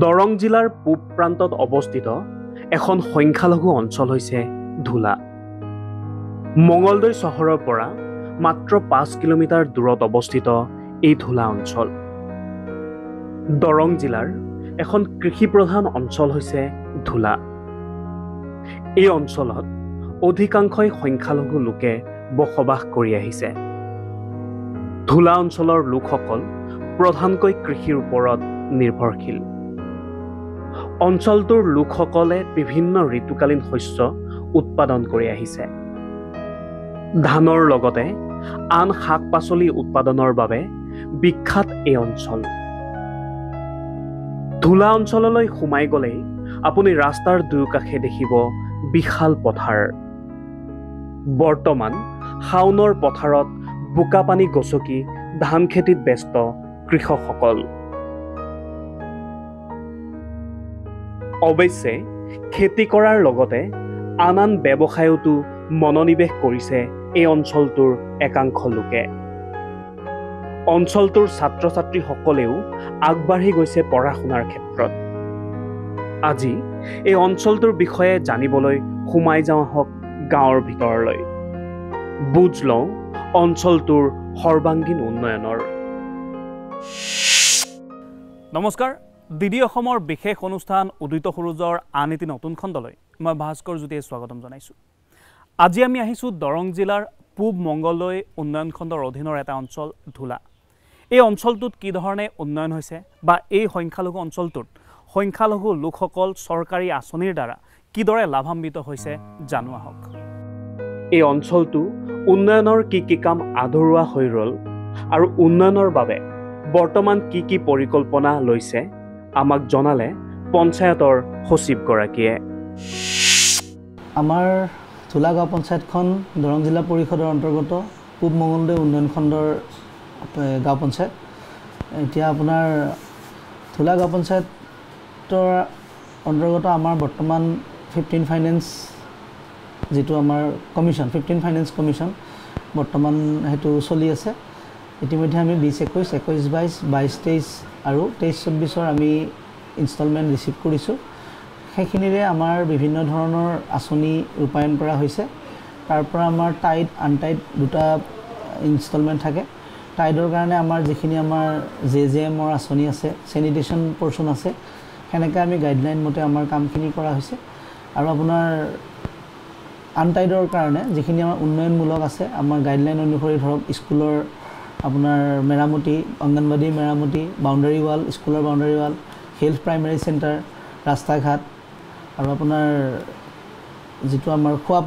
দৰং জিলাৰ পূব প্ৰান্তত অৱস্থিত এখন সংখ্যালঘু অঞ্চল হৈছে ধুলা। মঙলদৈ চহৰৰ পৰা মাত্ৰ 5 কিলোমিটাৰ দূৰত অৱস্থিত এই ধুলা অঞ্চল। দৰং জিলাৰ এখন কৃষিপ্ৰধান অঞ্চল হৈছে ধুলা। এই অঞ্চলত অধিকাংশই সংখ্যালঘু লোকে বসবাস কৰি আহিছে। ধুলা অঞ্চলৰ লোকসকল প্ৰধানকৈ কৃষিৰ ওপৰত নিৰ্ভৰশীল। অঞ্চলটোৰ লোকসকলে বিভিন্ন ঋতুকালীন শস্য উৎপাদন কৰি আহিছে। ধানৰ লগতে আন শাক-পাচলি উৎপাদনৰ বাবে বিখ্যাত এই অঞ্চল। ধুলা অঞ্চললৈ সোমাই গ'লেই আপুনি ৰাস্তাৰ দুয়োকাষে দেখিব বিশাল পথাৰ। বৰ্তমান শাওনৰ পথাৰত বোকা পানী গছকি ধান খেতিত ব্যস্ত কৃষকসকল। অৱশ্যে খেতি কৰাৰ লগতে আন আন ব্যৱসায়তো মনোনিৱেশ কৰিছে এই অঞ্চলটোৰ একাংশ লোকে। অঞ্চলটোৰ ছাত্ৰ-ছাত্ৰীসকলেও আগবাঢ়ি গৈছে পঢ়া শুনাৰ ক্ষেত্ৰত। আজি এই অঞ্চলটোৰ বিষয়ে জানিবলৈ সোমাই যাওঁ আহক গাঁৱৰ ভিতৰলৈ। বুজ লওঁ অঞ্চলটোৰ সৰ্বাংগীন উন্নয়নৰ। নমস্কাৰ, ডিডি অসমৰ বিশেষ অনুষ্ঠান উদিত সূৰুজৰ আন এটি নতুন খণ্ডলৈ মই ভাস্কৰ জ্যোতিয়ে স্বাগতম জনাইছোঁ। আজি আমি আহিছোঁ দৰং জিলাৰ পূব মঙলদৈ উন্নয়ন খণ্ডৰ অধীনৰ এটা অঞ্চল ধুলা। এই অঞ্চলটোত কি ধৰণে উন্নয়ন হৈছে বা এই সংখ্যালঘু অঞ্চলটোত সংখ্যালঘু লোকসকল চৰকাৰী আঁচনিৰ দ্বাৰা কিদৰে লাভান্বিত হৈছে জানো আহক। এই অঞ্চলটো উন্নয়নৰ কি কাম আধৰুৱা হৈ ৰ'ল আৰু উন্নয়নৰ বাবে বৰ্তমান কি পৰিকল্পনা লৈছে আমাক জনালে পঞ্চায়তৰ সচিবগৰাকীয়ে। আমাৰ ধুলা গাঁও পঞ্চায়তখন দৰং জিলা পৰিষদৰ অন্তৰ্গত পূব মঙলদৈ উন্নয়ন খণ্ডৰ গাঁও পঞ্চায়ত। এতিয়া আপোনাৰ ধুলা গাঁও পঞ্চায়তৰ অন্তৰ্গত আমাৰ বৰ্তমান 15 ফাইনেন্স যিটো আমাৰ কমিশ্যন 15 ফাইনেন্স কমিশ্যন বৰ্তমান সেইটো চলি আছে। ইতিমধ্যে আমি 20-21, 21-22, 22-23 আৰু 23-24 আমি ইনষ্টলমেণ্ট ৰিচিভ কৰিছোঁ। সেইখিনিৰে আমাৰ বিভিন্ন ধৰণৰ আঁচনি ৰূপায়ণ কৰা হৈছে। তাৰ পৰা আমাৰ টাইড আনটাইড দুটা ইনষ্টলমেণ্ট থাকে। টাইডৰ কাৰণে আমাৰ যিখিনি আমাৰ JJMৰ আঁচনি আছে, চেনিটেশ্যন পৰ্চন আছে, সেনেকৈ আমি গাইডলাইন মতে আমাৰ কামখিনি কৰা হৈছে। আৰু আপোনাৰ আনটাইডৰ কাৰণে যিখিনি আমাৰ উন্নয়নমূলক আছে, আমাৰ গাইডলাইন অনুসৰি ধৰক স্কুলৰ আপোনাৰ মেৰামতি, অংগনবাদী মেৰামতি, বাউণ্ডাৰী ৱাল, স্কুলৰ boundary wall, health primary centre, ৰাস্তা ঘাট আৰু আপোনাৰ যিটো আমাৰ খোৱা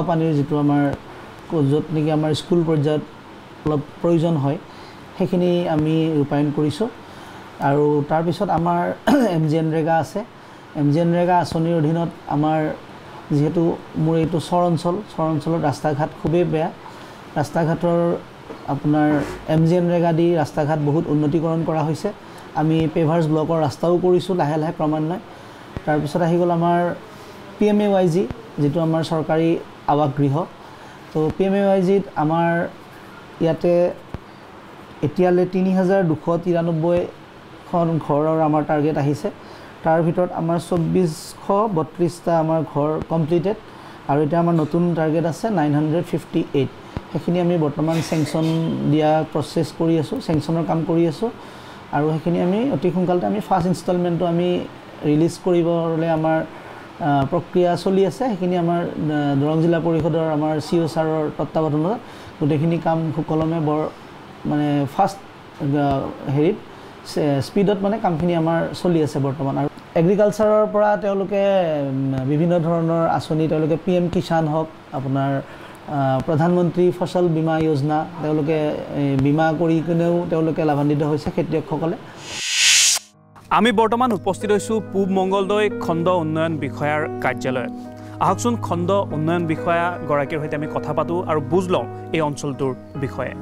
পানীৰ যিটো আমাৰ য'ত নেকি আমাৰ স্কুল পৰ্যায়ত অলপ প্ৰয়োজন হয় সেইখিনি আমি ৰূপায়ণ কৰিছোঁ। আৰু তাৰপিছত আমাৰ MGNৰেগা আছে। MGNৰেগা আঁচনিৰ অধীনত আমাৰ যিহেতু মোৰ এইটো চৰ অঞ্চলত ৰাস্তা ঘাট খুবেই বেয়া। ৰাস্তা ঘাটৰ আপোনাৰ MGNৰেগা দি ৰাস্তা ঘাট বহুত উন্নতিকৰণ কৰা হৈছে। আমি পেভাৰ্ছ ব্লকৰ ৰাস্তাও কৰিছোঁ লাহে লাহে ক্ৰমান্বয়ে। তাৰপিছত আহি গ'ল আমাৰ PMAYG যিটো আমাৰ চৰকাৰী আৱাস গৃহ। তো PMAYGত আমাৰ ইয়াতে এতিয়ালৈ 3293খন ঘৰৰ আমাৰ টাৰ্গেট আহিছে। তাৰ ভিতৰত আমাৰ 2432টা আমাৰ ঘৰ কমপ্লিটেড আৰু এতিয়া আমাৰ নতুন টাৰ্গেট আছে 958। সেইখিনি আমি বৰ্তমান চেংচন দিয়া প্ৰচেছ কৰি আছোঁ, চেংচনৰ কাম কৰি আছোঁ। আৰু সেইখিনি আমি অতি সোনকালতে আমি ফাৰ্ষ্ট ইনষ্টলমেণ্টটো আমি ৰিলিজ কৰিবলৈ আমাৰ প্ৰক্ৰিয়া চলি আছে। সেইখিনি আমাৰ দৰং জিলা পৰিষদৰ আমাৰ CO ছাৰৰ তত্বাৱধানত গোটেইখিনি কাম সুকলমে বৰ মানে ফাৰ্ষ্ট হেৰিত স্পীডত মানে কামখিনি আমাৰ চলি আছে বৰ্তমান। আৰু এগ্ৰিকালচাৰৰ পৰা তেওঁলোকে বিভিন্ন ধৰণৰ আঁচনি, তেওঁলোকে PM কিষাণ হওক, আপোনাৰ প্ৰধানমন্ত্ৰী ফচল বীমা যোজনা, তেওঁলোকে বীমা কৰি কিনেও তেওঁলোকে লাভান্বিত হৈছে খেতিয়কসকলে। আমি বৰ্তমান উপস্থিত হৈছোঁ পূব মঙলদৈ খণ্ড উন্নয়ন বিষয়াৰ কাৰ্যালয়ত। আহকচোন খণ্ড উন্নয়ন বিষয়াগৰাকীৰ সৈতে আমি কথা পাতোঁ আৰু বুজ লওঁ এই অঞ্চলটোৰ বিষয়ে।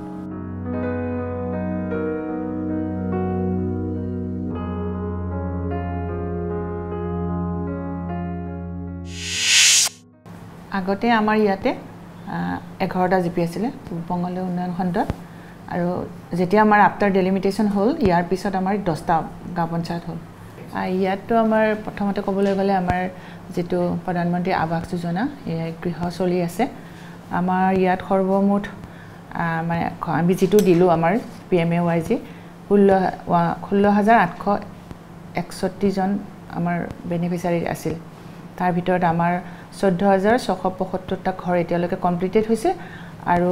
আগতে আমাৰ ইয়াতে 11টা GP আছিলে পূব মঙলদৈ উন্নয়ন খণ্ডত। আৰু যেতিয়া আমাৰ আফটাৰ ডেলিমিটেশ্যন হ'ল, ইয়াৰ পিছত আমাৰ 10টা গাঁও পঞ্চায়ত হ'ল। ইয়াততো আমাৰ প্ৰথমতে ক'বলৈ গ'লে আমাৰ যিটো প্ৰধানমন্ত্ৰী আৱাস যোজনা এই গৃহ চলি আছে আমাৰ ইয়াত সৰ্বমুঠ মানে আমি যিটো দিলোঁ আমাৰ PMAYG 16,861জন আমাৰ বেনিফিচিয়াৰী আছিল তাৰ ভিতৰত আমাৰ 14,675টা ঘৰ এতিয়ালৈকে কমপ্লিটেড হৈছে আৰু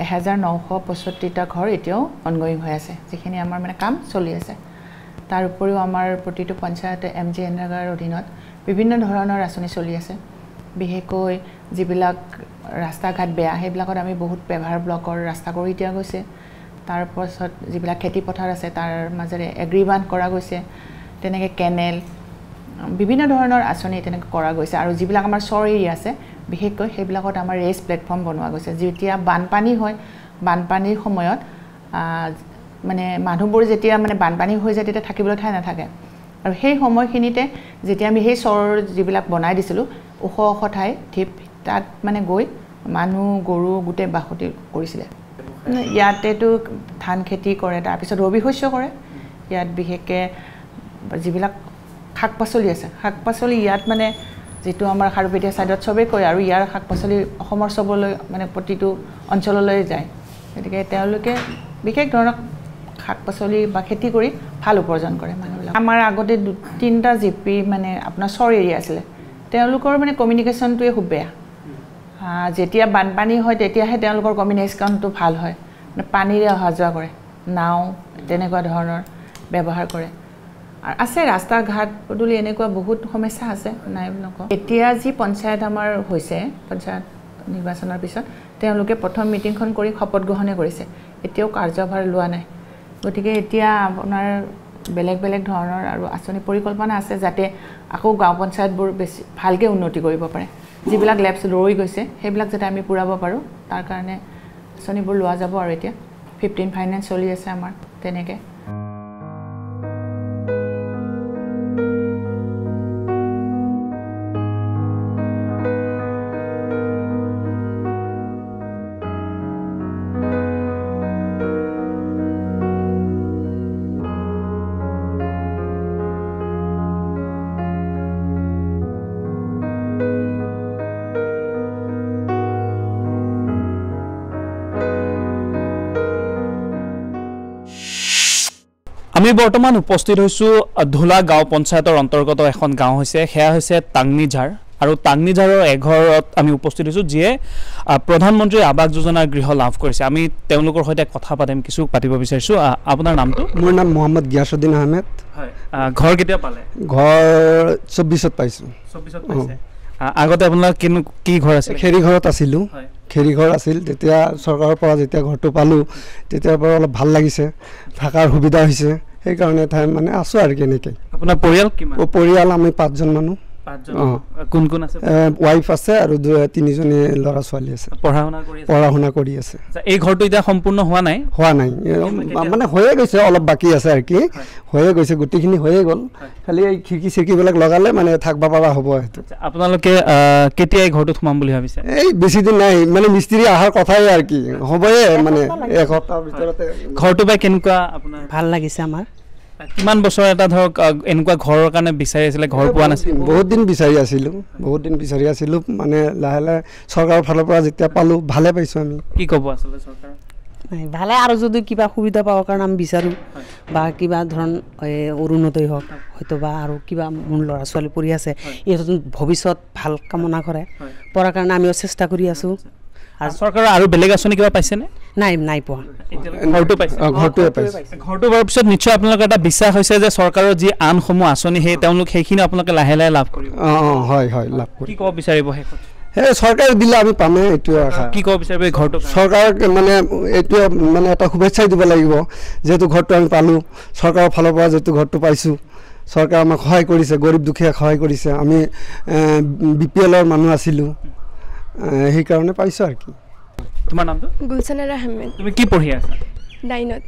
1,965টা ঘৰ এতিয়াও অনগয়িং হৈ আছে যিখিনি আমাৰ মানে কাম চলি আছে তাৰ উপৰিও আমাৰ প্ৰতিটো পঞ্চায়তে MG এনৰেগাৰ অধীনত বিভিন্ন ধৰণৰ আঁচনি চলি আছে বিশেষকৈ যিবিলাক ৰাস্তা ঘাট বেয়া সেইবিলাকত আমি বহুত পেভাৰ ব্লকৰ ৰাস্তা কৰি দিয়া গৈছে তাৰ পাছত যিবিলাক খেতি পথাৰ আছে তাৰ মাজেৰে এগ্ৰিবান কৰা গৈছে তেনেকৈ কেনেল বিভিন্ন ধৰণৰ আঁচনি তেনেকৈ কৰা গৈছে আৰু যিবিলাক আমাৰ চৰ এৰিয়া আছে বিশেষকৈ সেইবিলাকত আমাৰ ৰেচ প্লেটফৰ্ম বনোৱা গৈছে যেতিয়া বানপানী হয় বানপানীৰ সময়ত মানে মানুহবোৰ যেতিয়া মানে বানপানী হৈ যায় তেতিয়া থাকিবলৈ ঠাই নাথাকে আৰু সেই সময়খিনিতে যেতিয়া আমি সেই চৰ যিবিলাক বনাই দিছিলোঁ ওখ ওখ ঠাই ঢিপ তাত মানে গৈ মানুহ গৰু গোটেই বাসতি কৰিছিলে ইয়াতেতো ধান খেতি কৰে তাৰপিছত ৰবি শস্য কৰে ইয়াত বিশেষকৈ যিবিলাক শাক পাচলি আছে শাক পাচলি ইয়াত মানে যেটো আমাৰ খাৰুপেটীয়া সাইডত সবে কয় আৰু ইয়াৰ শাক পাচলি অসমৰ সবলৈ মানে প্ৰতিটো অঞ্চললৈ যায় গতিকে তেওঁলোকে বিশেষ ধৰণৰ শাক পাচলি বা খেতি কৰি ভাল উপাৰ্জন কৰে মানুহবিলাক আমাৰ আগতে তিনটা জিপি মানে আপোনাৰ চৰ এৰিয়া আছিল তেওঁলোকৰ মানে কমিউনিকেশ্যনটোৱে খুব বেয়া যেতিয়া বানপানী হয় তেতিয়াহে তেওঁলোকৰ কমিউনিকেশ্যনটো ভাল হয় মানে পানীৰে অহা যোৱা কৰে নাও তেনেকুৱা ধৰণৰ ব্যৱহাৰ কৰে আৰু আছে ৰাস্তা ঘাট পদূলি এনেকুৱা বহুত সমস্যা আছে নাই নকওঁ এতিয়া যি পঞ্চায়ত আমাৰ হৈছে পঞ্চায়ত নিৰ্বাচনৰ পিছত তেওঁলোকে প্ৰথম মিটিংখন কৰি শপত গ্ৰহণ কৰিছে এতিয়াও কাৰ্যভাৰ লোৱা নাই গতিকে এতিয়া আপোনাৰ বেলেগ বেলেগ ধৰণৰ আৰু আঁচনি পৰিকল্পনা আছে যাতে আকৌ গাঁও পঞ্চায়তবোৰ বেছি ভালকৈ উন্নতি কৰিব পাৰে যিবিলাক লেপছ ৰৈ গৈছে সেইবিলাক যাতে আমি পুৰাব পাৰোঁ তাৰ কাৰণে আঁচনিবোৰ লোৱা যাব আৰু এতিয়া 15 ফাইনেন্স চলি আছে আমাৰ তেনেকৈ আমি বৰ্তমান উপস্থিত হৈছোঁ ধুলা গাঁও পঞ্চায়তৰ অন্তৰ্গত এখন গাঁও হৈছে সেয়া হৈছে টাংনিঝাৰ আৰু টাংনিঝাৰৰ এঘৰত আমি উপস্থিত হৈছোঁ যিয়ে প্ৰধানমন্ত্ৰী আৱাস যোজনাৰ গৃহ লাভ কৰিছে আমি তেওঁলোকৰ সৈতে কথা পাতিম কিছু পাতিব বিচাৰিছোঁ আপোনাৰ নামটো মোৰ নাম মোহাম্মদ গিয়াছুদ্দিন আহমেদ হয় ঘৰ কেতিয়া পালে ঘৰ 24ত পাইছোঁ 24ত পাইছে আগতে আপোনাৰ কি ঘৰ আছিল খেৰী ঘৰত আছিলোঁ খেৰী ঘৰ আছিল তেতিয়া চৰকাৰৰ পৰা যেতিয়া ঘৰটো পালোঁ তেতিয়াৰ পৰা অলপ ভাল লাগিছে থকাৰ সুবিধা হৈছে সেইকাৰণে মানে আছোঁ আৰু কেনেকৈ আপোনাৰ পৰিয়াল কিমান পৰিয়াল আমি 5জন মানুহ কোন কোন আছে ৱাইফ আছে আৰু 3জনী ল'ৰা ছোৱালী আছে পঢ়া শুনা কৰি আছে এই ঘৰটো এতিয়া সম্পূৰ্ণ হোৱা নাই মানে হৈয়ে গৈছে অলপ বাকী আছে আৰু কি হৈয়ে গৈছে গোটেইখিনি হৈয়ে গ'ল খালি এই খিৰিকী চিৰিকীবিলাক লগালে মানে থাকিব পৰা হ'ব সেইটো আপোনালোকে কেতিয়া এই ঘৰটোত সোমাম বুলি ভাবিছে এই বেছি দিন নাই মানে মিস্ত্ৰী অহাৰ কথাই আৰু কি হ'বয়ে মানে এসপ্তাহৰ ভিতৰতে ঘৰটো বাই কেনেকুৱা আপোনাৰ ভাল লাগিছে আমাৰ কিমান বছৰ এটা ধৰক এনেকুৱা ঘৰৰ কাৰণে বিচাৰি আছিলে ঘৰ পোৱা নাছিল বহুত দিন বিচাৰি আছিলোঁ মানে লাহে লাহে চৰকাৰৰ ফালৰ পৰা যেতিয়া পালোঁ ভালে পাইছোঁ আমি কি ক'ব আচলতে চৰকাৰ ভালে আৰু যদি কিবা সুবিধা পাবৰ কাৰণে আমি বিচাৰোঁ বা কিবা ধৰণ অৰুণোদয় হওক হয়তো বা আৰু কিবা মোৰ ল'ৰা ছোৱালী পঢ়ি আছে ইহঁত ভৱিষ্যত ভাল কামনা কৰে পঢ়াৰ কাৰণে আমিও চেষ্টা কৰি আছোঁ আৰু চৰকাৰৰ আৰু বেলেগ আঁচনি কিবা পাইছেনে নাই পোৱা ঘৰটোৱে পাইছে ঘৰটো পোৱাৰ পিছত নিশ্চয় আপোনালোকৰ এটা বিশ্বাস হৈছে যে চৰকাৰৰ যি আনসমূহ আঁচনি সেইখিনি আপোনালোকে লাহে লাহে লাভ কৰিব হয় লাভ কৰিব কি ক'ব বিচাৰিব শেষত সেই চৰকাৰে দিলে আমি পামেই এইটোৱে আশা কি ক'ব বিচাৰিব এই ঘৰটো চৰকাৰক মানে এইটোৱে মানে এটা শুভেচ্ছাই দিব লাগিব যিহেতু ঘৰটো আমি পালোঁ চৰকাৰৰ ফালৰ পৰা যিহেতু ঘৰটো পাইছোঁ চৰকাৰে আমাক সহায় কৰিছে গৰীব দুখীয়াক সহায় কৰিছে আমি BPLৰ মানুহ আছিলোঁ সেইকাৰণে পাইছোঁ আৰু কি তোমাৰ নামটো গুলছানাৰা আহমেদ তুমি কি পঢ়ি আছা 9ত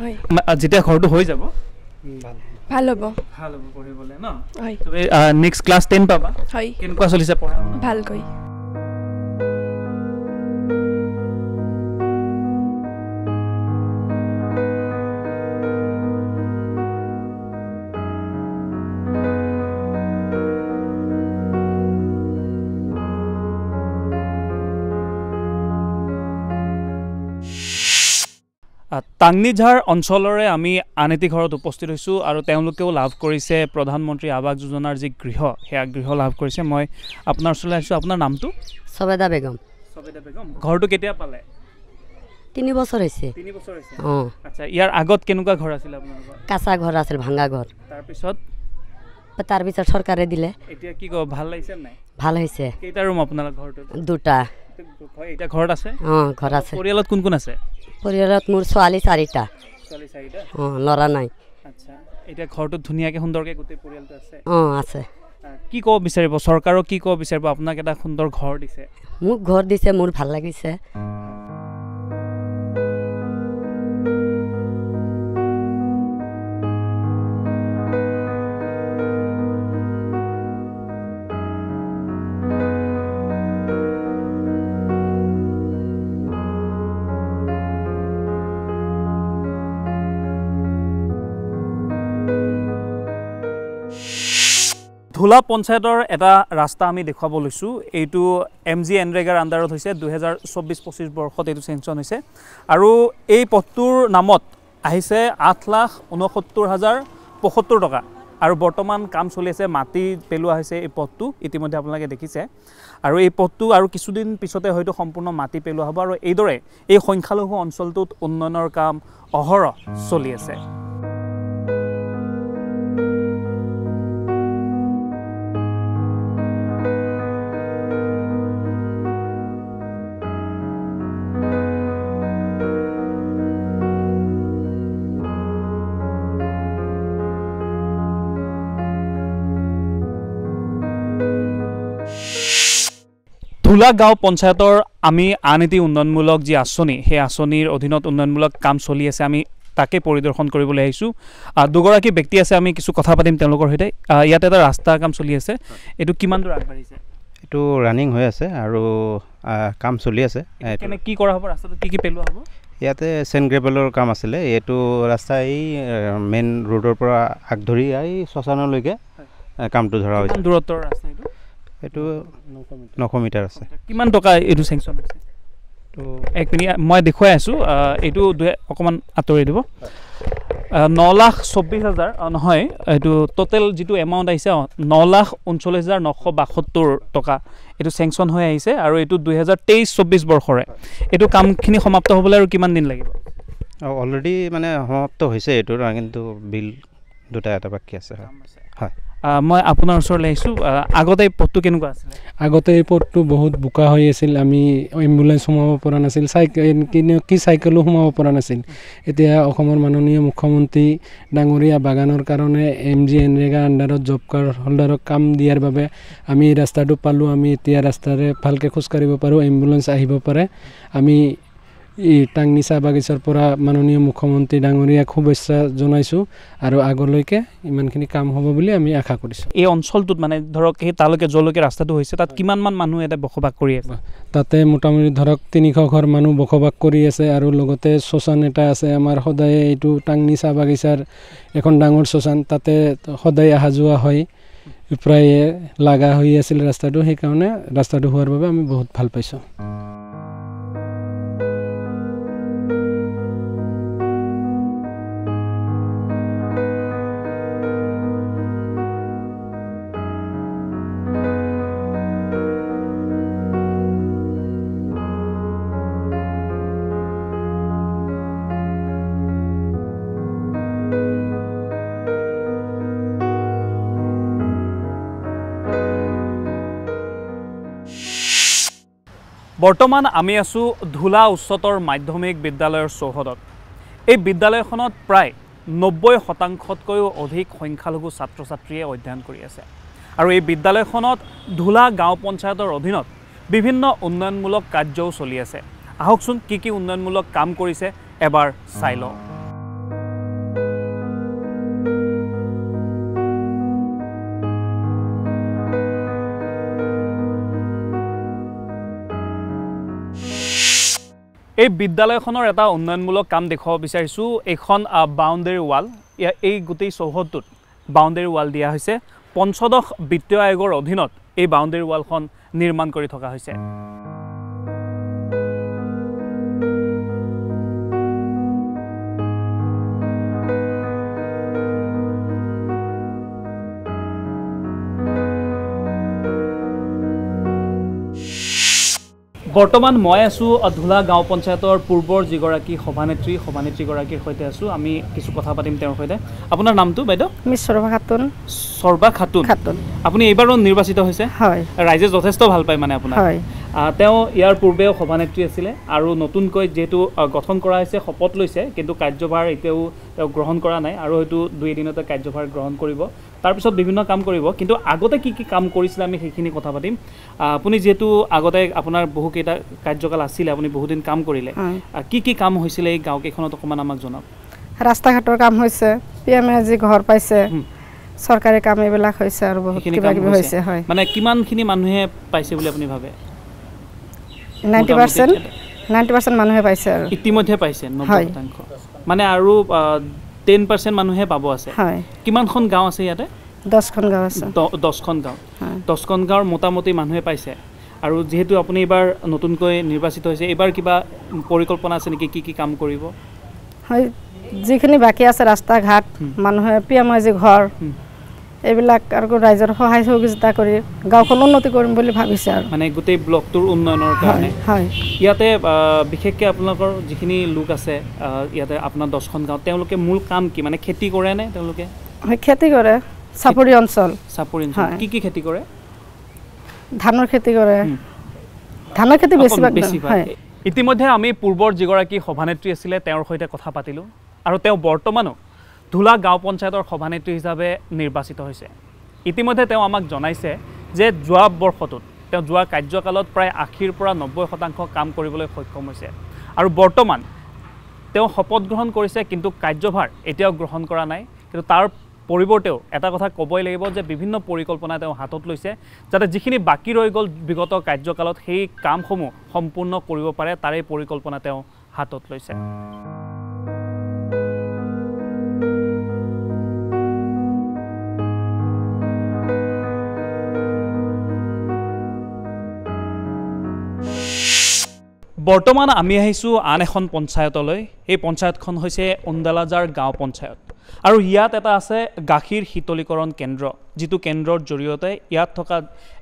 হয় যেতিয়া ঘৰটো হৈ যাব ভাল হ'ব পঢ়িবলৈ ন হয় তুমি নেক্সট ক্লাছ 10 পাবা হয় কেনেকুৱা চলিছে পঢ়া ভালকৈ টাংনিঝাৰ অঞ্চলৰে আমি আন এটি ঘৰত উপস্থিত হৈছোঁ আৰু তেওঁলোকেও লাভ কৰিছে প্ৰধানমন্ত্ৰী আৱাস যোজনাৰ যি গৃহ সেয়া গৃহ লাভ কৰিছে। মই আপোনাৰ ওচৰলৈ আহিছোঁ। আপোনাৰ নামটো? সবেদা বেগম। সবেদা বেগম। ঘৰটো কেতিয়া পালে? 3 বছৰ হৈছে। 3 বছৰ হৈছে। আচ্ছা, ইয়াৰ আগত কেনেকুৱা ঘৰ আছিল আপোনালোকৰ? কাঁচা ঘৰ আছিল, ভাঙা ঘৰ। তাৰপিছত চৰকাৰে দিলে। এতিয়া কি কয়, ভাল লাগিছে নাই? ভাল হৈছে। কেইটা ৰুম আপোনালোকৰ ঘৰটো? 2টা। এতিয়া ঘৰত আছে? ঘৰ আছে। পৰিয়ালত কোন কোন আছে? পৰিয়ালত মোৰ ছোৱালী 4টা। ছোৱালী 4টা? ল'ৰা নাই। আচ্ছা, এতিয়া ঘৰটোত ধুনীয়াকৈ সুন্দৰকৈ গোটেই পৰিয়ালটো আছে? আছে। কি ক'ব বিচাৰিব চৰকাৰক, কি ক'ব বিচাৰিব? আপোনাক এটা সুন্দৰ ঘৰ দিছে। মোক ঘৰ দিছে, মোৰ ভাল লাগিছে। ধুলা পঞ্চায়তৰ এটা ৰাস্তা আমি দেখুৱাব লৈছোঁ। এইটো MG এনৰেগাৰ আণ্ডাৰত হৈছে। 2024-25 বৰ্ষত এইটো চেংচন হৈছে আৰু এই পথটোৰ নামত আহিছে 8,69,075 টকা আৰু বৰ্তমান কাম চলি আছে। মাটি পেলোৱা হৈছে এই পথটো, ইতিমধ্যে আপোনালোকে দেখিছে। আৰু এই পথটো আৰু কিছুদিন পিছতে হয়তো সম্পূৰ্ণ মাটি পেলোৱা হ'ব আৰু এইদৰে এই সংখ্যালঘু অঞ্চলটোত উন্নয়নৰ কাম অহৰহ চলি আছে। ধুলা গাঁও পঞ্চায়তৰ আমি আন এটি উন্নয়নমূলক যি আঁচনি, সেই আঁচনিৰ অধীনত উন্নয়নমূলক কাম চলি আছে। আমি তাকে পৰিদৰ্শন কৰিবলৈ আহিছোঁ। দুগৰাকী ব্যক্তি আছে, আমি কিছু কথা পাতিম তেওঁলোকৰ সৈতে। ইয়াত এটা ৰাস্তাৰ কাম চলি আছে, এইটো কিমান দূৰ আগবাঢ়িছে? এইটো ৰানিং হৈ আছে আৰু কাম চলি আছে। কেনে কি কৰা হ'ব? ৰাস্তাটো কি পেলোৱা হ'ব? ইয়াতে চেণ্ট গ্ৰেভেলৰ কাম আছিলে। এইটো ৰাস্তা এই মেইন ৰোডৰ পৰা আগধৰি এই শ্মশানলৈকে কামটো ধৰা হৈছে। দূৰত্বৰ ৰাস্তা এইটো? এইটো 900 মিটাৰ আছে। কিমান টকা এইটো চেংচন হৈছে? তো এক মিনিট মই দেখুৱাই আছোঁ। এইটো অকণমান আঁতৰি দিব। 9,24,000 নহয়, এইটো টোটেল যিটো এমাউণ্ট আহিছে 9,39,972 টকা এইটো চেংচন হৈ আহিছে আৰু এইটো 2023-24 বৰ্ষৰে। এইটো কামখিনি সমাপ্ত হ'বলৈ আৰু কিমান দিন লাগিব? অলৰেডি মানে সমাপ্ত হৈছে এইটোৰ, কিন্তু বিল 2টা এটা বাকী আছে। হয়, মই আপোনাৰ ওচৰলৈ আহিছোঁ। আগতে এই পথটো কেনেকুৱা আছিলে? আগতে এই পথটো বহুত বোকা হৈ আছিল। আমি এম্বুলেঞ্চ সোমাব পৰা নাছিল, চাইকেলো সোমাব পৰা নাছিল। এতিয়া অসমৰ মাননীয় মুখ্যমন্ত্ৰী ডাঙৰীয়া বাগানৰ কাৰণে MG এনৰেগা আণ্ডাৰত জব কাৰ্ড হোল্ডাৰক কাম দিয়াৰ বাবে আমি এই ৰাস্তাটো পালোঁ। আমি এতিয়া ৰাস্তাৰে ভালকৈ খোজকাঢ়িব পাৰোঁ, এম্বুলেঞ্চ আহিব পাৰে। আমি এই টাংনি চাহ বাগিচাৰ পৰা মাননীয় মুখ্যমন্ত্ৰী ডাঙৰীয়াক শুভেচ্ছা জনাইছোঁ আৰু আগলৈকে ইমানখিনি কাম হ'ব বুলি আমি আশা কৰিছোঁ। এই অঞ্চলটোত মানে ধৰক সেই তালৈকে যলৈকে ৰাস্তাটো হৈছে তাত কিমানমান মানুহ ইয়াতে বসবাস কৰি আছে? তাতে মোটামুটি ধৰক 300 ঘৰ মানুহ বসবাস কৰি আছে আৰু লগতে শ্মশান এটা আছে। আমাৰ সদায় এইটো টাংনি চাহ বাগিচাৰ এখন ডাঙৰ শ্মশান, তাতে সদায় অহা যোৱা হয়। প্ৰায় লাগা হৈ আছিল ৰাস্তাটো, সেইকাৰণে ৰাস্তাটো হোৱাৰ বাবে আমি বহুত ভাল পাইছোঁ। বৰ্তমান আমি আছোঁ ধুলা উচ্চতৰ মাধ্যমিক বিদ্যালয়ৰ চৌহদত। এই বিদ্যালয়খনত প্ৰায় 90%তকৈও অধিক সংখ্যালঘু ছাত্ৰ ছাত্ৰীয়ে অধ্যয়ন কৰি আছে আৰু এই বিদ্যালয়খনত ধুলা গাঁও পঞ্চায়তৰ অধীনত বিভিন্ন উন্নয়নমূলক কাৰ্যও চলি আছে। আহকচোন কি উন্নয়নমূলক কাম কৰিছে এবাৰ চাই লওঁ। এই বিদ্যালয়খনৰ এটা উন্নয়নমূলক কাম দেখুৱাব বিচাৰিছোঁ। এইখন বাউণ্ডেৰী ৱাল, এই গোটেই চৌহদটোত বাউণ্ডেৰী ৱাল দিয়া হৈছে। পঞ্চদশ বিত্তীয় আয়োগৰ অধীনত এই বাউণ্ডেৰী ৱালখন নিৰ্মাণ কৰি থকা হৈছে। বৰ্তমান মই আছোঁ ধুলা গাঁও পঞ্চায়তৰ পূৰ্বৰ যিগৰাকী সভানেত্ৰীগৰাকীৰ সৈতে আছোঁ আমি কিছু কথা পাতিম তেওঁৰ সৈতে আপোনাৰ নামটো বাইদেউ মিছ সৰবা খাতুন আপুনি এইবাৰো নিৰ্বাচিত হৈছে হয় ৰাইজে যথেষ্ট ভাল পায় মানে আপোনাৰ হয় তেওঁ ইয়াৰ পূৰ্বেও সভানেত্ৰী আছিলে আৰু নতুনকৈ যেহেতু গঠন কৰা হৈছে শপত লৈছে কিন্তু কাৰ্যভাৰ এতিয়াও তেওঁ গ্ৰহণ কৰা নাই আৰু হয়তো 2 দিনতে কাৰ্যভাৰ গ্ৰহণ কৰিব তাৰপিছত বিভিন্ন কাম কৰিব কিন্তু আগতে কি কাম কৰিছিলে আমি সেইখিনি কথা পাতিম আপুনি যেহেতু আগতে আপোনাৰ বহুকেইটা কাৰ্যকাল আছিলে আপুনি বহুদিন কাম কৰিলে কি কাম হৈছিলে এই গাঁওকেইখনত অকণমান আমাক জনাওক ৰাস্তা ঘাটৰ কাম হৈছে পিএমএজি ঘৰ পাইছে চৰকাৰী কাম এইবিলাক হৈছে আৰু বহুত কিবা কিবি হৈছে হয় মানে কিমানখিনি মানুহে পাইছে বুলি আপুনি ভাবে 90% মানুহে পাইছে আৰু ইতিমধ্যে পাইছে 90% মানে আৰু 10% মানুহে পাব আছে হয় কিমানখন গাঁও আছে ইয়াতে 10খন গাঁও আছে 10খন গাঁৱৰ মোটামুটি মানুহে পাইছে আৰু যেহেতু আপুনি এইবাৰ নতুনকৈ নিৰ্বাচিত হৈছে এইবাৰ কিবা পৰিকল্পনা আছে নেকি কি কাম কৰিব হয় যিখিনি বাকী আছে ৰাস্তা ঘাট মানুহে পিএমজি ঘৰ এইবিলাক আৰু ৰাইজৰ সহায় সহযোগিতা কৰি গাঁওখন উন্নতি কৰিম বুলি ভাবিছে আৰু মানে গোটেই ব্লকটোৰ উন্নয়নৰ কাৰণে হয় ইয়াতে বিশেষকৈ আপোনালোকৰ যিখিনি লোক আছে ইয়াতে আপোনাৰ 10খন গাঁও তেওঁলোকে মূল কাম কি মানে খেতি কৰে নে তেওঁলোকে খেতি কৰে চাপৰি অঞ্চল কি খেতি কৰে ধানৰ খেতি কৰে ধানৰ খেতি বেছি হয় ইতিমধ্যে আমি পূৰ্বৰ যিগৰাকী সভানেত্ৰী আছিলে তেওঁৰ সৈতে কথা পাতিলোঁ আৰু তেওঁ বৰ্তমানো ধুলা গাঁও পঞ্চায়তৰ সভানেত্ৰী হিচাপে নিৰ্বাচিত হৈছে ইতিমধ্যে তেওঁ আমাক জনাইছে যে যোৱা বৰ্ষটোত তেওঁ যোৱা কাৰ্যকালত প্ৰায় 80ৰ পৰা 90% কাম কৰিবলৈ সক্ষম হৈছে আৰু বৰ্তমান তেওঁ শপত গ্ৰহণ কৰিছে কিন্তু কাৰ্যভাৰ এতিয়াও গ্ৰহণ কৰা নাই কিন্তু তাৰ পৰিৱৰ্তেও এটা কথা ক'বই লাগিব যে বিভিন্ন পৰিকল্পনা তেওঁ হাতত লৈছে যাতে যিখিনি বাকী ৰৈ গ'ল বিগত কাৰ্যকালত সেই কামসমূহ সম্পূৰ্ণ কৰিব পাৰে তাৰে পৰিকল্পনা তেওঁ হাতত লৈছে বৰ্তমান আমি আহিছোঁ আন এখন পঞ্চায়তলৈ এই পঞ্চায়তখন হৈছে উন্দালাজাৰ গাঁও পঞ্চায়ত আৰু ইয়াত এটা আছে গাখীৰ শীতলীকৰণ কেন্দ্ৰ যিটো কেন্দ্ৰৰ জৰিয়তে ইয়াত থকা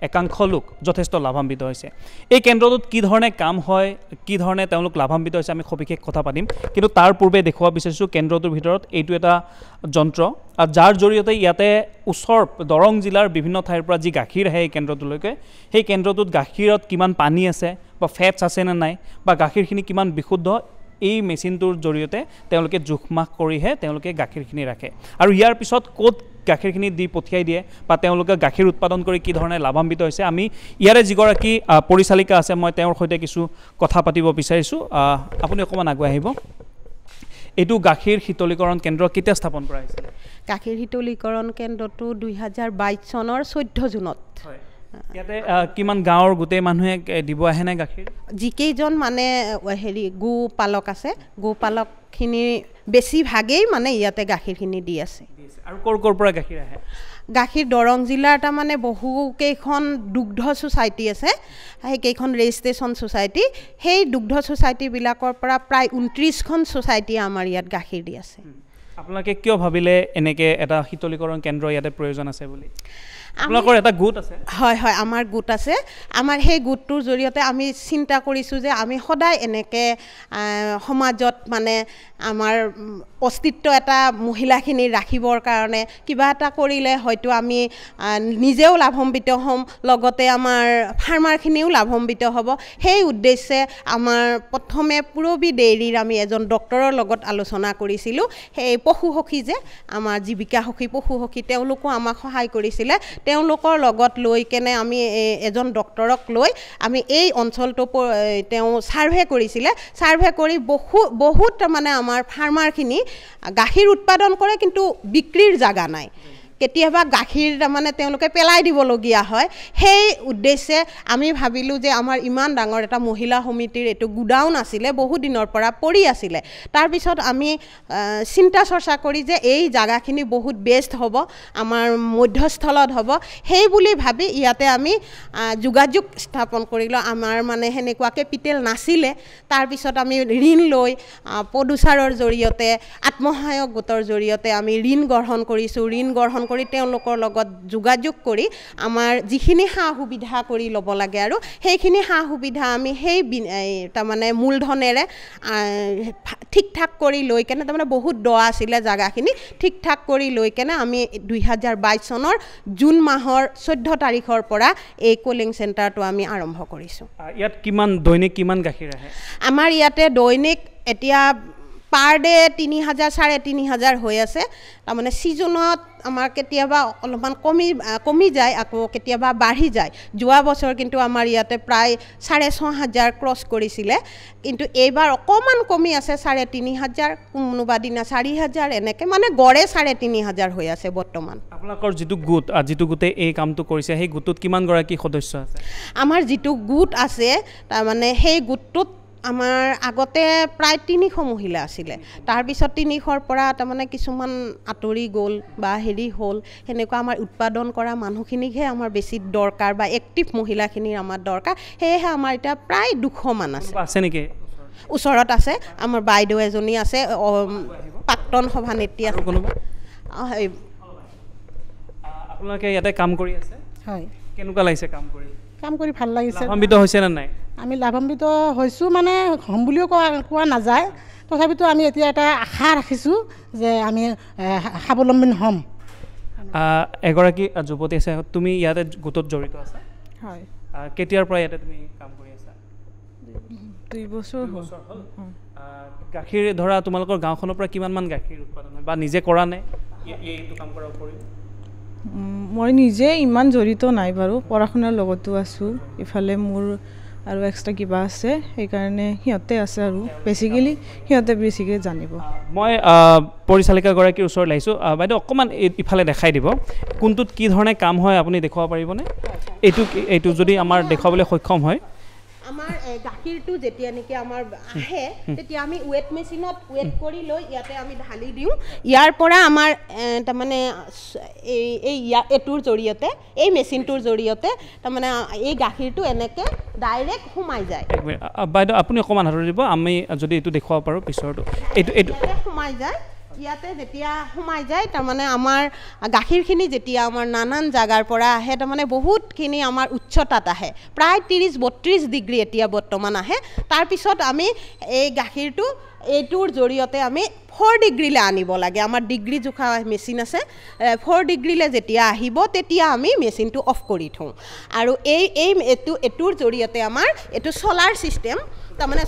একাংশ লোক যথেষ্ট লাভান্বিত হৈছে এই কেন্দ্ৰটোত কি ধৰণে কাম হয় কি ধৰণে তেওঁলোক লাভান্বিত হৈছে আমি সবিশেষ কথা পাতিম কিন্তু তাৰ পূৰ্বে দেখুৱাব বিচাৰিছোঁ কেন্দ্ৰটোৰ ভিতৰত এইটো এটা যন্ত্ৰ যাৰ জৰিয়তে ইয়াতে ওচৰ দৰং জিলাৰ বিভিন্ন ঠাইৰ পৰা যি গাখীৰ আহে এই কেন্দ্ৰটোলৈকে সেই কেন্দ্ৰটোত গাখীৰত কিমান পানী আছে বা ফেটছ আছে নে নাই বা গাখীৰখিনি কিমান বিশুদ্ধ এই মেচিনটোৰ জৰিয়তে তেওঁলোকে জোখমাখ কৰিহে তেওঁলোকে গাখীৰখিনি ৰাখে আৰু ইয়াৰ পিছত ক'ত গাখীৰখিনি দি পঠিয়াই দিয়ে বা তেওঁলোকে গাখীৰ উৎপাদন কৰি কি ধৰণে লাভান্বিত হৈছে আমি ইয়াৰে যিগৰাকী পৰিচালিকা আছে মই তেওঁৰ সৈতে কিছু কথা পাতিব বিচাৰিছোঁ আপুনি অকণমান আগুৱাই আহিব এইটো গাখীৰ শীতলীকৰণ কেন্দ্ৰ কেতিয়া স্থাপন কৰা হৈছিল গাখীৰ শীতলীকৰণ কেন্দ্ৰটো 2022 চনৰ 14 জুনত হয় ইয়াতে কিমান গাঁৱৰ গোটেই মানুহে দিব আহে নে গাখীৰ যিকেইজন মানে হেৰি গো পালক আছে গো পালকখিনি বেছিভাগেই মানে ইয়াতে গাখীৰখিনি দি আছে আৰু ক'ৰ পৰা গাখীৰ আহে গাখীৰ দৰং জিলাৰ তাৰমানে বহুকেইখন দুগ্ধ ছ'চাইটি আছে সেইকেইখন ৰেজিষ্ট্ৰেশ্যন ছ'চাইটি সেই দুগ্ধ ছ'চাইটিবিলাকৰ পৰা প্ৰায় 29খন ছ'চাইটিয়ে আমাৰ ইয়াত গাখীৰ দি আছে আপোনালোকে কিয় ভাবিলে এনেকৈ এটা শীতলীকৰণ কেন্দ্ৰ ইয়াতে প্ৰয়োজন আছে বুলি আপোনালোকৰ এটা গোট আছে হয় হয় আমাৰ গোট আছে আমাৰ সেই গোটটোৰ জৰিয়তে আমি চিন্তা কৰিছোঁ যে আমি সদায় এনেকৈ সমাজত মানে আমাৰ অস্তিত্ব এটা মহিলাখিনি ৰাখিবৰ কাৰণে কিবা এটা কৰিলে হয়তো আমি নিজেও লাভান্বিত হ'ম লগতে আমাৰ ফাৰ্মাৰখিনিও লাভান্বিত হ'ব সেই উদ্দেশ্যে আমাৰ প্ৰথমে পুৰবী ডেইৰীৰ আমি এজন ডক্টৰৰ লগত আলোচনা কৰিছিলোঁ সেই পশুসখী যে আমাৰ জীৱিকা সখী পশুসখী তেওঁলোকো আমাক সহায় কৰিছিলে তেওঁলোকৰ লগত লৈ কেনে আমি এজন ডক্টৰক লৈ আমি এই অঞ্চলটো তেওঁ ছাৰ্ভে কৰিছিলে ছাৰ্ভে কৰি বহুত মানে আমাৰ ফাৰ্মাৰখিনি গাখীৰ উৎপাদন কৰে কিন্তু বিক্ৰীৰ জাগা নাই কেতিয়াবা গাখীৰ তাৰমানে তেওঁলোকে পেলাই দিবলগীয়া হয় সেই উদ্দেশ্যে আমি ভাবিলোঁ যে আমাৰ ইমান ডাঙৰ এটা মহিলা সমিতিৰ এইটো গুডাউন আছিলে বহু দিনৰ পৰা পৰি আছিলে তাৰপিছত আমি চিন্তা চৰ্চা কৰি যে এই জাগাখিনি বহুত বেষ্ট হ'ব আমাৰ মধ্যস্থলত হ'ব সেই বুলি ভাবি ইয়াতে আমি যোগাযোগ স্থাপন কৰিলোঁ আমাৰ মানে সেনেকুৱা কেপিটেল নাছিলে তাৰপিছত আমি ঋণ লৈ প্ৰডিউচাৰৰ জৰিয়তে আত্মসহায়ক গোটৰ জৰিয়তে আমি ঋণ গ্ৰহণ কৰিছোঁ ঋণ গ্ৰহণ কৰি তেওঁলোকৰ লগত যোগাযোগ কৰি আমাৰ যিখিনি সা সুবিধা কৰি ল'ব লাগে আৰু সেইখিনি সা সুবিধা আমি সেই তাৰমানে মূলধনেৰে ঠিক ঠাক কৰি লৈ কেনে তাৰমানে বহুত দ আছিলে জাগাখিনি ঠিক ঠাক কৰি লৈ কেনে আমি 2022 চনৰ জুন মাহৰ 14 তাৰিখৰ পৰা এই কুলিং চেণ্টাৰটো আমি আৰম্ভ কৰিছোঁ। ইয়াত কিমান দৈনিক কিমান গাখীৰ আহে? আমাৰ ইয়াতে দৈনিক এতিয়া পাৰ ডে 3000 3500 হৈ আছে। তাৰমানে ছিজনত আমাৰ কেতিয়াবা অলপমান কমি যায় আকৌ কেতিয়াবা বাঢ়ি যায়। যোৱা বছৰ কিন্তু আমাৰ ইয়াতে প্ৰায় 6500 ক্ৰছ কৰিছিলে, কিন্তু এইবাৰ অকণমান কমি আছে 3500, কোনোবা দিনা 4000 এনেকৈ মানে গড়ে 3500 হৈ আছে বৰ্তমান। আপোনালোকৰ যিটো গোটে এই কামটো কৰিছে সেই গোটটোত কিমানগৰাকী সদস্য আছে? আমাৰ যিটো গোট আছে তাৰমানে সেই গোটটোত আমাৰ আগতে প্ৰায় 300 মহিলা আছিলে, তাৰপিছত 300ৰ পৰা তাৰমানে কিছুমান আঁতৰি গ'ল বা হেৰি হ'ল, সেনেকুৱা আমাৰ উৎপাদন কৰা মানুহখিনিকহে আমাৰ বেছি দৰকাৰ বা এক্টিভ মহিলাখিনিৰ আমাৰ দৰকাৰ, সেয়েহে আমাৰ এতিয়া প্ৰায় 200 মান আছে নেকি? ওচৰত আছে আমাৰ বাইদেউ এজনী আছে, প্ৰাক্তন সভানেত্ৰী আছে। আপোনালোকে ইয়াতে কাম কৰি আছে? হয়। কেনেকুৱা লাগিছে কাম কৰি? কাম কৰি ভাল লাগিছে। লাভান্বিত হৈছে নে নাই? আমি লাভান্বিত হৈছোঁ, মানে হ'ম বুলিও কোৱা নাযায়, তথাপিতো আমি এতিয়া এটা আশা ৰাখিছোঁ যে আমি স্বাৱলম্বী হ'ম। এগৰাকী যুৱতী আছে, তুমি ইয়াতে গোটত জড়িত আছা? হয়। কেতিয়াৰ পৰা ইয়াতে তুমি কাম কৰি আছা? 2 বছৰ হ'ল। গাখীৰ ধৰা তোমালোকৰ গাঁওখনৰ পৰা কিমানমান গাখীৰ উৎপাদন হয় বা নিজে কৰা নে এইটো কাম কৰাৰ উপৰিও? মই নিজে ইমান জড়িত নাই বাৰু, পঢ়া শুনাৰ লগতো আছোঁ, ইফালে মোৰ আৰু এক্সট্ৰা কিবা আছে, সেইকাৰণে সিহঁতে আছে আৰু সিহঁতে বেছিকৈ জানিব। মই পৰিচালিকাগৰাকীৰ ওচৰত আহিছোঁ। বাইদেউ অকণমান ইফালে দেখাই দিব, কোনটোত কি ধৰণে কাম হয় আপুনি দেখুৱাব পাৰিবনে? এইটো যদি আমাৰ দেখুৱাবলৈ সক্ষম হয়। আমাৰ গাখীৰটো যেতিয়া নেকি আমাৰ আহে তেতিয়া আমি ৱেট মেচিনত ৱেট কৰি লৈ ইয়াতে আমি ঢালি দিওঁ। ইয়াৰ পৰা আমাৰ তাৰমানে এইটোৰ জৰিয়তে, এই মেচিনটোৰ জৰিয়তে তাৰমানে এই গাখীৰটো এনেকৈ ডাইৰেক্ট সোমাই যায়। বাইদেউ আপুনি অকণমান হাতত দিব, আমি যদি এইটো দেখুৱাব পাৰোঁ পিছৰটো। এইটো সোমাই যায়, ইয়াতে যেতিয়া সোমাই যায় তাৰমানে আমাৰ গাখীৰখিনি যেতিয়া আমাৰ নানান জাগাৰ পৰা আহে, তাৰমানে বহুতখিনি আমাৰ উচ্চতাত আহে, প্ৰায় 30-32 ডিগ্ৰী এতিয়া বৰ্তমান আহে। তাৰপিছত আমি এই গাখীৰটো এইটোৰ জৰিয়তে আমি 4 ডিগ্ৰীলৈ আনিব লাগে। আমাৰ ডিগ্ৰী জোখা মেচিন আছে, 4 ডিগ্ৰীলৈ যেতিয়া আহিব তেতিয়া আমি মেচিনটো অফ কৰি থওঁ। আৰু এইটোৰ জৰিয়তে আমাৰ এইটো চলাৰ ছিষ্টেম, তাৰমানে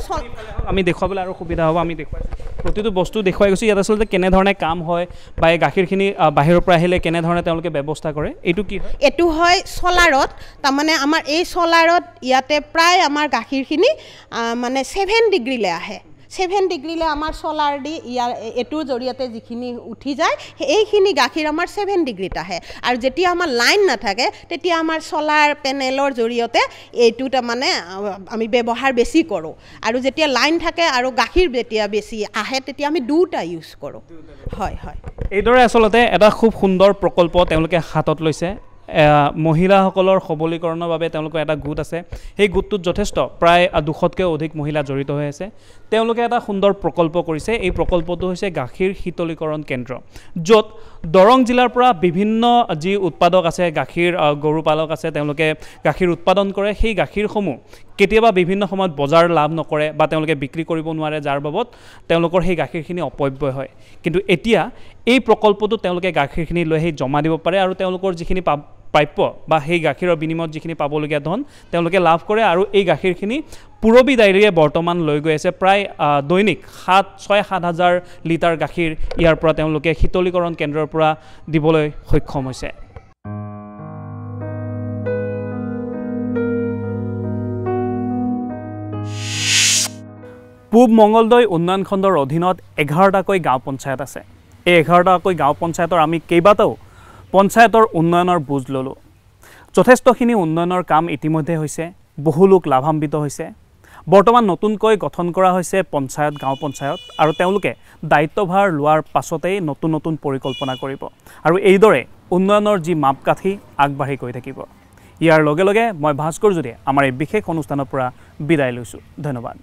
আমি দেখুৱাবলৈ আৰু সুবিধা হ'ব। আমি দেখুৱাইছোঁ, প্ৰতিটো বস্তু দেখুৱাই গৈছোঁ। ইয়াত আচলতে কেনেধৰণে কাম হয় বা এই গাখীৰখিনি বাহিৰৰ পৰা আহিলে কেনেধৰণে তেওঁলোকে ব্যৱস্থা কৰে। এইটো কি হয়? এইটো হয় চলাৰত, তাৰমানে আমাৰ এই চলাৰত ইয়াতে প্ৰায় আমাৰ গাখীৰখিনি মানে 7 ডিগ্ৰীলৈ আহে। 7 ডিগ্ৰীলৈ আমাৰ চলাৰ দি এইটোৰ জৰিয়তে যিখিনি উঠি যায় এইখিনি গাখীৰ আমাৰ 7 ডিগ্ৰীত আহে। আৰু যেতিয়া আমাৰ লাইন নাথাকে তেতিয়া আমাৰ চলাৰ পেনেলৰ জৰিয়তে এইটো তাৰমানে আমি ব্যৱহাৰ বেছি কৰোঁ। আৰু যেতিয়া লাইন থাকে আৰু গাখীৰ যেতিয়া বেছি আহে তেতিয়া আমি দুটা ইউজ কৰোঁ। হয় হয়, এইদৰে আচলতে এটা খুব সুন্দৰ প্ৰকল্প তেওঁলোকে হাতত লৈছে। মহিলাসকলৰ সবলীকৰণৰ বাবে তেওঁলোকৰ এটা গোট আছে, সেই গোটটোত যথেষ্ট প্ৰায় 200তকৈও অধিক মহিলা জড়িত হৈ আছে। তেওঁলোকে এটা সুন্দৰ প্ৰকল্প কৰিছে। এই প্ৰকল্পটো হৈছে গাখীৰ শীতলীকৰণ কেন্দ্ৰ, য'ত দৰং জিলাৰ পৰা বিভিন্ন যি উৎপাদক আছে, গাখীৰ গৰু পালক আছে, তেওঁলোকে গাখীৰ উৎপাদন কৰে। সেই গাখীৰসমূহ কেতিয়াবা বিভিন্ন সময়ত বজাৰ লাভ নকৰে বা তেওঁলোকে বিক্ৰী কৰিব নোৱাৰে, যাৰ বাবদ তেওঁলোকৰ সেই গাখীৰখিনি অপব্যয় হয়। কিন্তু এতিয়া এই প্ৰকল্পটোত তেওঁলোকে গাখীৰখিনি লৈ সেই জমা দিব পাৰে আৰু তেওঁলোকৰ যিখিনি প্ৰাপ্য বা সেই গাখীৰৰ বিনিময়ত যিখিনি পাবলগীয়া ধন তেওঁলোকে লাভ কৰে। আৰু এই গাখীৰখিনি পুৰবী ডায়েৰীয়ে বৰ্তমান লৈ গৈ আছে। প্ৰায় দৈনিক 6-7 হাজাৰ লিটাৰ গাখীৰ ইয়াৰ পৰা তেওঁলোকে শীতলীকৰণ কেন্দ্ৰৰ পৰা দিবলৈ সক্ষম হৈছে। পূব মঙ্গলদৈ উন্নয়ন খণ্ডৰ অধীনত 11টাকৈ গাঁও পঞ্চায়ত আছে। এই 11টাকৈ গাঁও পঞ্চায়তৰ আমি কেইবাটাও পঞ্চায়তৰ উন্নয়নৰ বুজ ল'লোঁ। যথেষ্টখিনি উন্নয়নৰ কাম ইতিমধ্যে হৈছে, বহু লোক লাভান্বিত হৈছে। বৰ্তমান নতুনকৈ গঠন কৰা হৈছে পঞ্চায়ত, গাঁও পঞ্চায়ত, আৰু তেওঁলোকে দায়িত্বভাৰ লোৱাৰ পাছতেই নতুন নতুন পৰিকল্পনা কৰিব আৰু এইদৰে উন্নয়নৰ যি মাপকাঠি আগবাঢ়ি গৈ থাকিব। ইয়াৰ লগে লগে মই ভাস্কৰ জ্যোতিয়ে আমাৰ এই বিশেষ অনুষ্ঠানৰ পৰা বিদায় লৈছোঁ। ধন্যবাদ।